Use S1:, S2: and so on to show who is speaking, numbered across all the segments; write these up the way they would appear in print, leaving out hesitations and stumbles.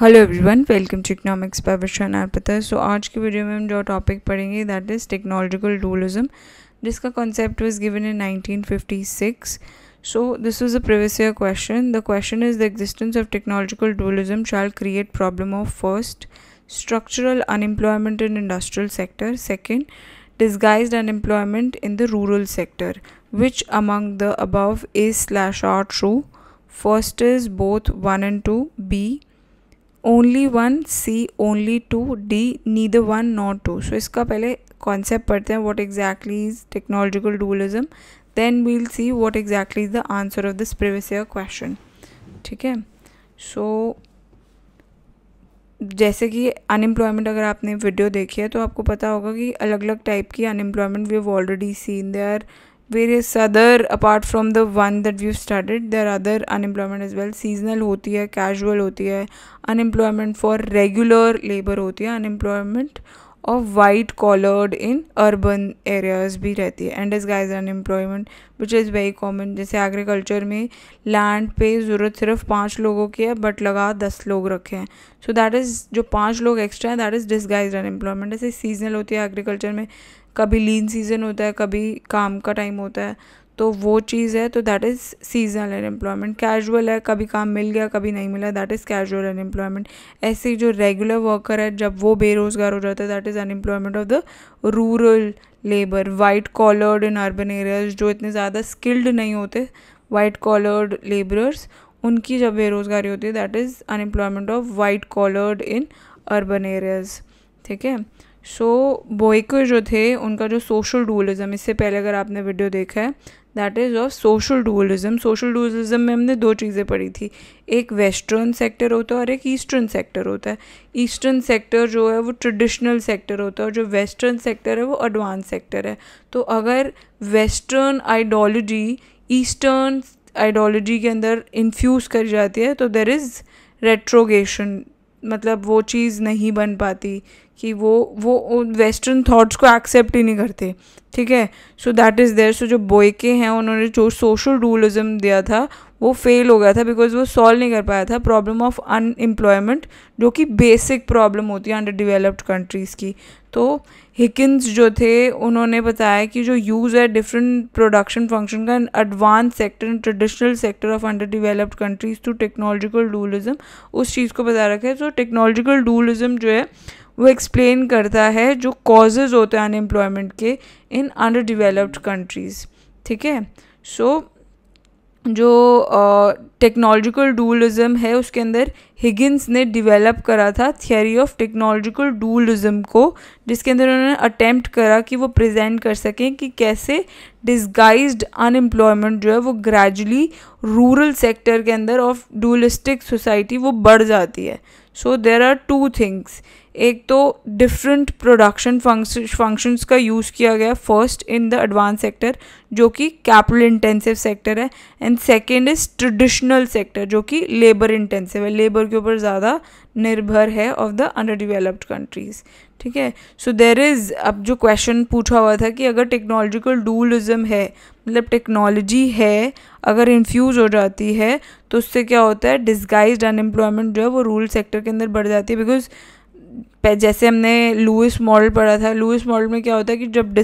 S1: Hello everyone, welcome to economics by Vishan Arpita. So आज की video में हम जो टॉपिक पढ़ेंगे दैट इज़ टेक्नोलॉजिकल डुअलिज्म, जिसका concept was given in 1956. So this was a previous year question. The question is, the existence of technological dualism shall create problem of first, structural unemployment in industrial sector, second, disguised unemployment in the rural sector. Which among the above is/are true? First is both 1 and 2, B only 1, C only 2, D neither 1 not 2. So इसका पहले concept पढ़ते हैं, what exactly is technological dualism, then we'll see what exactly is the answer of this previous year question. ठीक है. सो जैसे कि unemployment, अगर आपने वीडियो देखी है तो आपको पता होगा कि अलग अलग टाइप की unemployment we have already seen. They are various other, apart from the one that we've studied, there are other unemployment as well. Seasonal होती है, casual होती है, unemployment for regular labor होती है, unemployment of white collared in urban areas भी रहती है, and disguised unemployment which is very common. जैसे एग्रीकल्चर में लैंड पे ज़रूरत सिर्फ 5 लोगों की है बट लगा 10 लोग रखे हैं, सो दैट इज़ जो 5 लोग एक्स्ट्रा हैं दैट इज़ डिस्गाइज्ड अनएम्प्लॉयमेंट. ऐसे सीजनल होती है एग्रीकल्चर में, कभी लीन सीज़न होता है, कभी काम का टाइम होता है, तो वो चीज़ है, तो that is seasonal unemployment. Casual है, कभी काम मिल गया कभी नहीं मिला, दैट इज़ कैजुअल अनएम्प्लॉयमेंट. ऐसे ही जो रेगुलर वर्कर है जब वो बेरोज़गार हो जाता है, that is unemployment of the rural labour. White collared in urban areas, जो इतने ज़्यादा स्किल्ड नहीं होते, वाइट कॉलर्ड लेबरर्स, उनकी जब बेरोज़गारी होती है that is unemployment of white collared in urban areas. ठीक है. सो बोयकर जो थे, उनका जो सोशल डुअलिज्म, इससे पहले अगर आपने वीडियो देखा है, that is of social dualism. Social dualism में हमने 2 चीज़ें पढ़ी थी, एक वेस्टर्न सेक्टर होता है और एक ईस्टर्न सेक्टर होता है. ईस्टर्न सेक्टर जो है वो ट्रेडिशनल सेक्टर होता है और जो वेस्टर्न सेक्टर है वो एडवांस सेक्टर है. तो अगर वेस्टर्न आइडियोलॉजी ईस्टर्न आइडियोलॉजी के अंदर इन्फ्यूज़ करी जाती है तो देयर इज़ रेट्रोगेशन, मतलब वो चीज़ नहीं बन पाती कि वो वेस्टर्न थॉट्स को एक्सेप्ट ही नहीं करते. ठीक है. So that is there. So जो बोयके हैं, उन्होंने जो सोशल डुअलिज्म दिया था वो फेल हो गया था बिकॉज वो सॉल्व नहीं कर पाया था प्रॉब्लम ऑफ अनएम्प्लॉयमेंट, जो कि बेसिक प्रॉब्लम होती है अंडर डेवलप्ड कंट्रीज़ की. तो हिकिन्स जो थे, उन्होंने बताया कि जो यूज़ है डिफरेंट प्रोडक्शन फंक्शन का advance sector and traditional sector of under developed countries to technological dualism, उस चीज़ को बता रखा है. तो टेक्नोलॉजिकल डुअलिज्म जो है वो एक्सप्लेन करता है जो कॉजेज़ होते हैं अनएम्प्लॉयमेंट के इन अंडर डेवलप्ड कंट्रीज़. ठीक है. सो जो टेक्नोलॉजिकल डुअलिज्म है उसके अंदर हिगिन्स ने डिवेलप करा था थियोरी ऑफ टेक्नोलॉजिकल डुअलिज्म को, जिसके अंदर उन्होंने अटेम्प्ट करा कि वो प्रेजेंट कर सकें कि कैसे डिस्गाइज्ड अनएम्प्लॉयमेंट जो है वो ग्रेजुअली रूरल सेक्टर के अंदर ऑफ डुअलिस्टिक सोसाइटी वो बढ़ जाती है. So there are 2 things. एक तो डिफरेंट प्रोडक्शन फंक्शंस का यूज़ किया गया first in the advance sector, जो कि कैपिटल इंटेंसिव सेक्टर है, and second is traditional sector जो कि लेबर इंटेंसिव है, लेबर के ऊपर ज़्यादा निर्भर है of the under developed countries. ठीक है. सो देयर इज़, अब जो क्वेश्चन पूछा हुआ था कि अगर टेक्नोलॉजिकल डुअलिज्म है, मतलब टेक्नोलॉजी है अगर इन्फ्यूज़ हो जाती है तो उससे क्या होता है, डिस्गाइज्ड अनएम्प्लॉयमेंट जो है वो रूरल सेक्टर के अंदर बढ़ जाती है. बिकॉज जैसे हमने लुइस मॉडल पढ़ा था, लुइस मॉडल में क्या होता है कि जब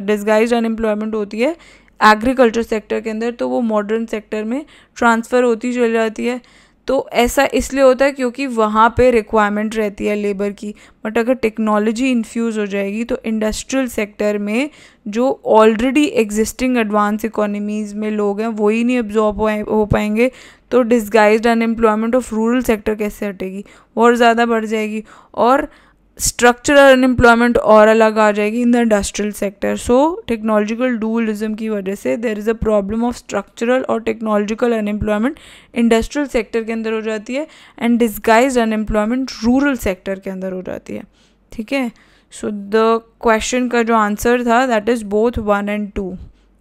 S1: डिस्गाइज्ड अनएम्प्लॉयमेंट होती है एग्रीकल्चर सेक्टर के अंदर तो वो मॉडर्न सेक्टर में ट्रांसफ़र होती चली जाती है. तो ऐसा इसलिए होता है क्योंकि वहाँ पे रिक्वायरमेंट रहती है लेबर की. बट अगर टेक्नोलॉजी इन्फ्यूज़ हो जाएगी तो इंडस्ट्रियल सेक्टर में जो ऑलरेडी एग्जिस्टिंग एडवांस इकोनॉमीज़ में लोग हैं वो ही नहीं एब्जॉर्ब हो पाएंगे, तो disguised unemployment of rural sector कैसे हटेगी, और ज़्यादा बढ़ जाएगी, और स्ट्रक्चरल अनएम्प्लॉयमेंट और अलग आ जाएगी in the industrial sector. So technological dualism की वजह से there is a problem of structural और टेक्नोलॉजिकल अनएम्प्लॉयमेंट इंडस्ट्रियल सेक्टर के अंदर हो जाती है and disguised unemployment rural sector के अंदर हो जाती है. ठीक है. सो द क्वेश्चन का जो आंसर था दैट इज़ बोथ 1 and 2.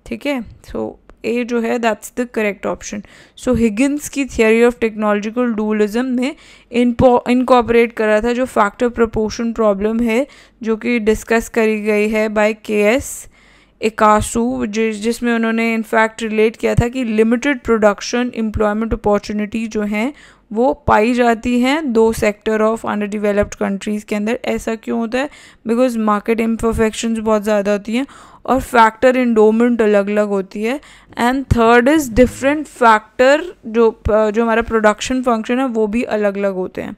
S1: ठीक है. सो ए जो है that's the correct option. So Higgins की थियोरी ऑफ टेक्नोलॉजिकल डुअलिज्म ने इनकॉर्पोरेट करा था जो फैक्टर प्रोपोर्शन प्रॉब्लम है जो कि डिस्कस करी गई है बाय K.S. इकासू, जिसमें उन्होंने इनफैक्ट रिलेट किया था कि लिमिटेड प्रोडक्शन एम्प्लॉयमेंट अपॉर्चुनिटी जो हैं वो पाई जाती हैं 2 sector of under developed countries के अंदर। ऐसा क्यों होता है? बिकॉज मार्केट इम्परफेक्शंस बहुत ज़्यादा होती हैं और फैक्टर इंडोमेंट अलग अलग होती है। And third is different factor, जो हमारा प्रोडक्शन फंक्शन है वो भी अलग अलग होते हैं।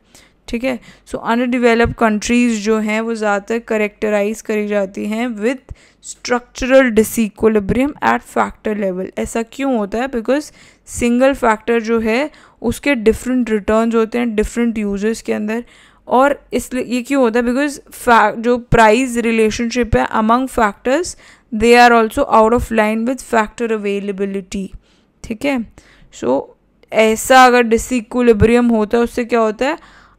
S1: ठीक है, सो अंडर डेवलप्ड कंट्रीज़ जो हैं वो ज़्यादातर करेक्टराइज करी जाती हैं with structural disequilibrium eight factor level. ऐसा क्यों होता है? बिकॉज सिंगल फैक्टर जो है उसके डिफरेंट रिटर्न्स होते हैं डिफरेंट यूजर्स के अंदर। और इसलिए ये क्यों होता है? बिकॉज जो प्राइस रिलेशनशिप है among factors, they are also out of line with factor availability. ठीक है, सो ऐसा अगर डिसइक्विलिब्रियम होता है उससे क्या होता है?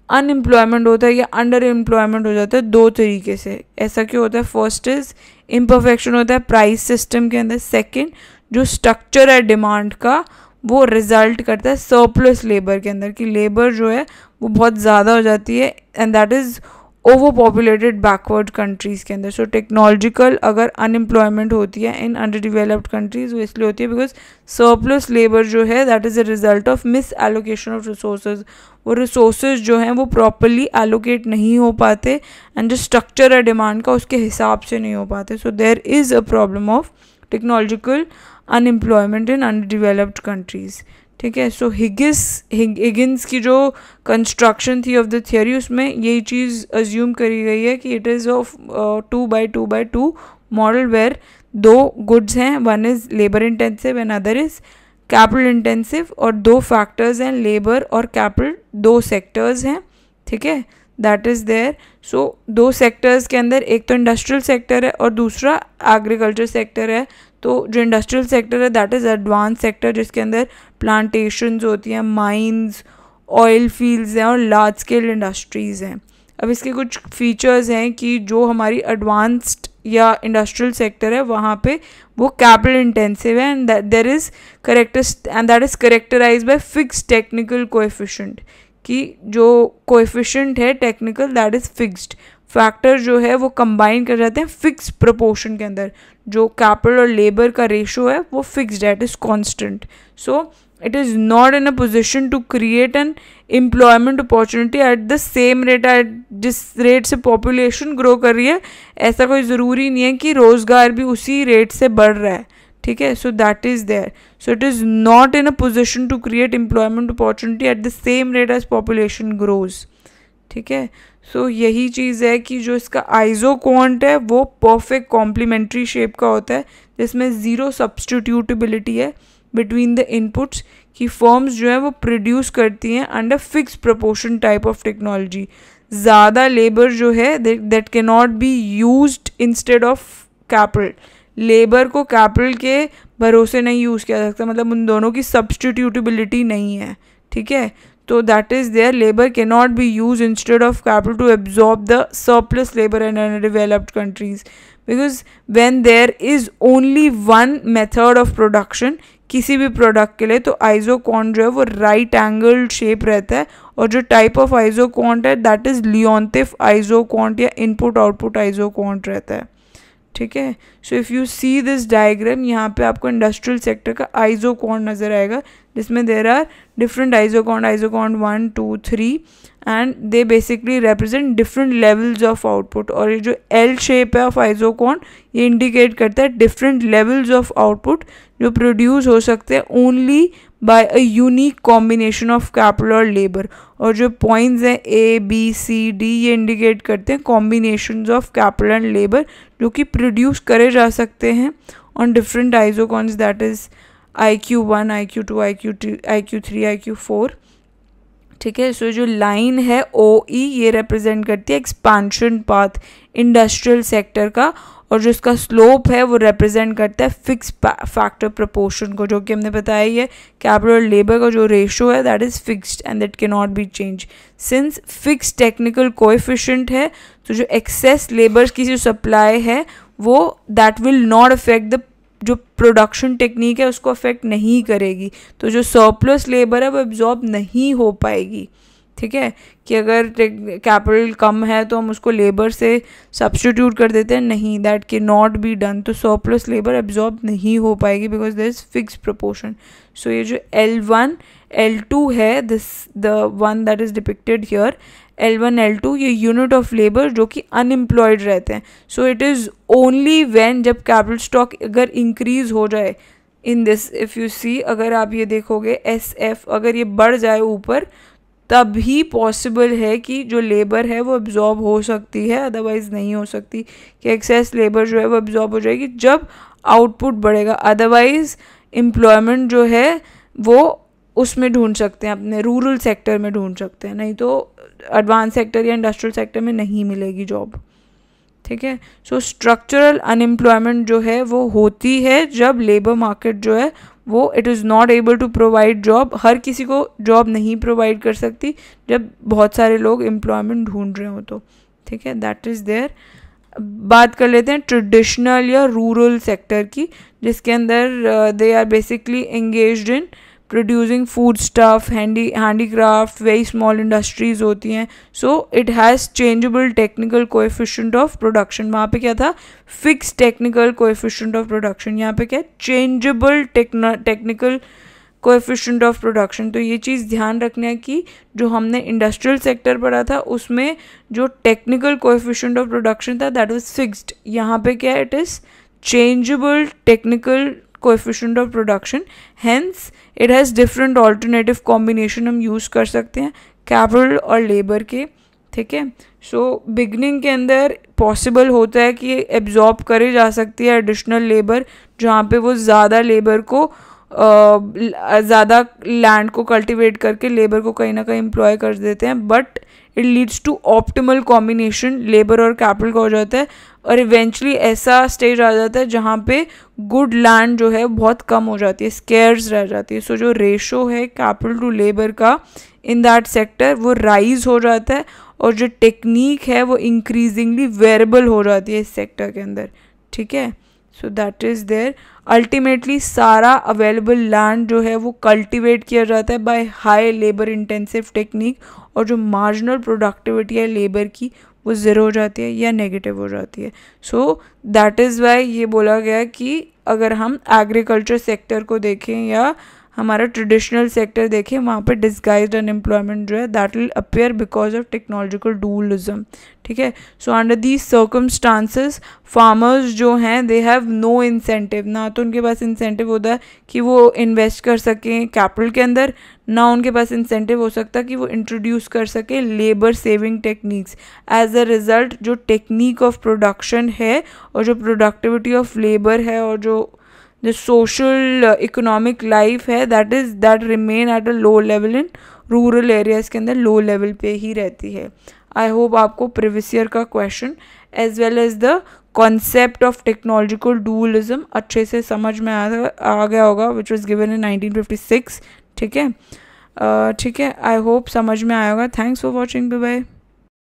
S1: अनएम्प्लॉयमेंट होता है या अंडर एम्प्लॉयमेंट हो जाता है 2 तरीके से। ऐसा क्यों होता है? फर्स्ट इज इम्परफेक्शन होता है प्राइस सिस्टम के अंदर। सेकंड, जो स्ट्रक्चर है डिमांड का वो रिजल्ट करता है सरप्लस लेबर के अंदर, कि लेबर जो है वो बहुत ज़्यादा हो जाती है and that is over populated backward countries के अंदर। सो टेक्नोलॉजिकल अगर अनएम्प्लॉयमेंट होती है इन अंडर डेवलप्ड कंट्रीज़ वो इसलिए होती है बिकॉज सरप्लस लेबर जो है that is a result of miss allocation of resources. वो रिसोर्सेज जो हैं वो प्रॉपरली एलोकेट नहीं हो पाते एंड जो स्ट्रक्चर है डिमांड का उसके हिसाब से नहीं हो पाते। So there is a problem of technological unemployment in under developed countries. ठीक है, सो हिगिंस की जो कंस्ट्रक्शन थी ऑफ द थियोरी उसमें यही चीज़ अज्यूम करी गई है कि it is of 2x2x2 model where 2 goods हैं, one is labour intensive and other is capital intensive, और 2 फैक्टर्स हैं लेबर और कैपिटल, 2 सेक्टर्स हैं। ठीक है, that is there. So 2 sectors के अंदर एक तो इंडस्ट्रियल सेक्टर है और दूसरा एग्रीकल्चर सेक्टर है। तो जो इंडस्ट्रियल सेक्टर है दैट इज़ एडवांस सेक्टर जिसके अंदर प्लांटेशंस होती हैं, माइंस, ऑयल फील्ड्स हैं और लार्ज स्केल इंडस्ट्रीज़ हैं। अब इसके कुछ फीचर्स हैं कि जो हमारी एडवांस्ड या इंडस्ट्रियल सेक्टर है वहाँ पे वो कैपिटल इंटेंसिव है and that is characterise by fix technical coefficient, कि जो कोएफिशिएंट है technical that is fixed. Factor जो है वो कंबाइन कर जाते हैं फिक्स प्रोपोर्शन के अंदर। जो कैपिटल और लेबर का रेशो है वो फिक्स्ड है, it is constant. So it is not in a position to create an employment opportunity at the same rate at जिस रेट से पॉपुलेशन ग्रो कर रही है। ऐसा कोई ज़रूरी नहीं है कि रोज़गार भी उसी रेट से बढ़ रहा है। ठीक है, so that is there. So it is not in a position to create employment opportunity at the same rate as population grows. ठीक है, सो यही चीज़ है कि जो इसका आइसोक्वांट है वो परफेक्ट कॉम्प्लीमेंट्री शेप का होता है जिसमें ज़ीरो सब्सटीट्यूटेबिलिटी है बिटवीन द इनपुट्स, की फर्म्स जो है वो प्रोड्यूस करती हैं under fix proportion type of technology. ज़्यादा लेबर जो है that can not be used instead of capital. Labour को कैपिटल के भरोसे नहीं यूज़ किया जा सकता, मतलब उन दोनों की सब्सटीट्यूटेबिलिटी नहीं है। ठीक है, तो that is there, labor cannot be used instead of capital to absorb the surplus labor in undeveloped countries, because when there is only one method of production किसी भी प्रोडक्ट के लिए, तो आइसोक्वांट जो है वो राइट एंगल्ड शेप रहता है, और जो टाइप ऑफ आइसोक्वांट है दैट इज़ लियोन्टिफ आइसोक्वांट या इनपुट आउटपुट आइसोक्वांट रहता है। ठीक है, so if you see this diagram, यहाँ पे आपको इंडस्ट्रियल सेक्टर का आइसोक्वांट नज़र आएगा जिसमें there are different isoquant 1 2 3 and they basically represent different levels of output. और ये जो एल शेप है ऑफ आइसोक्वांट ये इंडिकेट करता है डिफरेंट लेवल्स ऑफ आउटपुट जो प्रोड्यूस हो सकते हैं only by a unique combination of capital और लेबर। और जो पॉइंट्स हैं ए बी सी डी ये इंडिकेट करते हैं combinations of capital and labour जो कि प्रोड्यूस करे जा सकते हैं on different isoquants, that is IQ1, IQ2, IQ3, IQ4। ठीक है, सो जो लाइन है OE ये रिप्रेजेंट करती है एक्सपांशन पाथ इंडस्ट्रियल सेक्टर का, और जो इसका स्लोप है वो रिप्रेजेंट करता है फिक्स फैक्टर प्रोपोर्शन को, जो कि हमने बताया ही है कैपिटल और लेबर का जो रेशो है that is fixed and that can not B change. Since fix technical coefficient है तो जो एक्सेस लेबर की जो सप्लाई है वो that will not affect the जो प्रोडक्शन टेक्निक है उसको अफेक्ट नहीं करेगी, तो जो सरप्लस लेबर है वो एब्जॉर्ब नहीं हो पाएगी। ठीक है, कि अगर कैपिटल कम है तो हम उसको लेबर से सब्स्टिट्यूट कर देते हैं, नहीं, that can not be done. तो सरप्लस लेबर एब्जॉर्ब नहीं हो पाएगी because there is fix proportion. So ये जो L1 L2 है, this the one that is depicted here, L1 L2, ये यूनिट ऑफ लेबर जो कि अनएम्प्लॉयड रहते हैं। So it is only when जब कैपिटल स्टॉक अगर इंक्रीज हो जाए in this, if you see, अगर आप ये देखोगे SF अगर ये बढ़ जाए ऊपर, तभी पॉसिबल है कि जो लेबर है वो एब्जॉर्ब हो सकती है, अदरवाइज़ नहीं हो सकती, कि एक्सेस लेबर जो है वो एब्जॉर्ब हो जाएगी जब आउटपुट बढ़ेगा। अदरवाइज एम्प्लॉयमेंट जो है वो उसमें ढूंढ सकते हैं, अपने रूरल सेक्टर में ढूंढ सकते हैं, नहीं तो एडवांस सेक्टर या इंडस्ट्रियल सेक्टर में नहीं मिलेगी जॉब। ठीक है, सो स्ट्रक्चरल अनएम्प्लॉयमेंट जो है वो होती है जब लेबर मार्केट जो है वो it is not able to provide job, हर किसी को जॉब नहीं प्रोवाइड कर सकती जब बहुत सारे लोग एम्प्लॉयमेंट ढूंढ रहे हो तो। ठीक है, दैट इज़ देयर। बात कर लेते हैं ट्रेडिशनल या रूरल सेक्टर की, जिसके अंदर they are basically engaged in producing food stuff, handicraft, very small industries होती हैं। So it has changeable technical coefficient of production. वहाँ पे क्या था, fix technical coefficient of production, यहाँ पे क्या है, changeable technical coefficient of production. तो ये चीज़ ध्यान रखना है कि जो हमने इंडस्ट्रियल सेक्टर पढ़ा था उसमें जो टेक्निकल कोएफिशिएंट ऑफ प्रोडक्शन था दैट वाज फिक्स्ड, यहाँ पे क्या है, it is changeable technical coefficient of production, hence it has different alternative combination हम यूज़ कर सकते हैं कैपिटल और लेबर के। ठीक है, सो बिगनिंग के अंदर पॉसिबल होता है कि एब्जॉर्ब करे जा सकती है एडिशनल लेबर, जहाँ पे वो ज़्यादा लेबर को ज़्यादा लैंड को कल्टिवेट करके लेबर को कहीं ना कहीं एम्प्लॉय कर देते हैं, but it leads to optimal combination labour और कैपिटल का हो जाता है, और इवेंचुअली ऐसा स्टेज आ जाता है जहाँ पे गुड लैंड जो है बहुत कम हो जाती है, स्केर्स रह जाती है। सो जो रेशो है कैपिटल टू लेबर का इन दैट सेक्टर वो राइज हो जाता है, और जो टेक्निक है वो इंक्रीजिंगली वेरिएबल हो जाती है इस सेक्टर के अंदर। ठीक है, so that is there. Ultimately सारा अवेलेबल लैंड जो है वो कल्टिवेट किया जाता है by high labour intensive technique, और जो मार्जिनल प्रोडक्टिविटी है लेबर की वो ज़ीरो हो जाती है या नेगेटिव हो जाती है। सो दैट इज़ वाई ये बोला गया कि अगर हम एग्रीकल्चर सेक्टर को देखें या हमारा ट्रेडिशनल सेक्टर देखें, वहाँ पे डिस्गाइज्ड अनएम्प्लॉयमेंट जो है that will appear because of technological dualism. ठीक है, so under these circumstances farmers जो हैं दे हैव नो इंसेंटिव, ना तो उनके पास इंसेंटिव होता है कि वो इन्वेस्ट कर सकें कैपिटल के अंदर, ना उनके पास इंसेंटिव हो सकता कि वो इंट्रोड्यूस कर सके labour saving techniques. As a result जो टेक्निक ऑफ प्रोडक्शन है और जो प्रोडक्टिविटी ऑफ लेबर है और जो सोशल इकोनॉमिक लाइफ है that remain at a low level in rural areas के अंदर, लो लेवल पे ही रहती है। आई होप आपको प्रीवियस ईयर का question as well as the concept of technological dualism अच्छे से समझ में आ गया होगा, विच वॉज गिवन इन 1956। ठीक है, आई होप समझ में आया होगा। Thanks for watching, bye bye.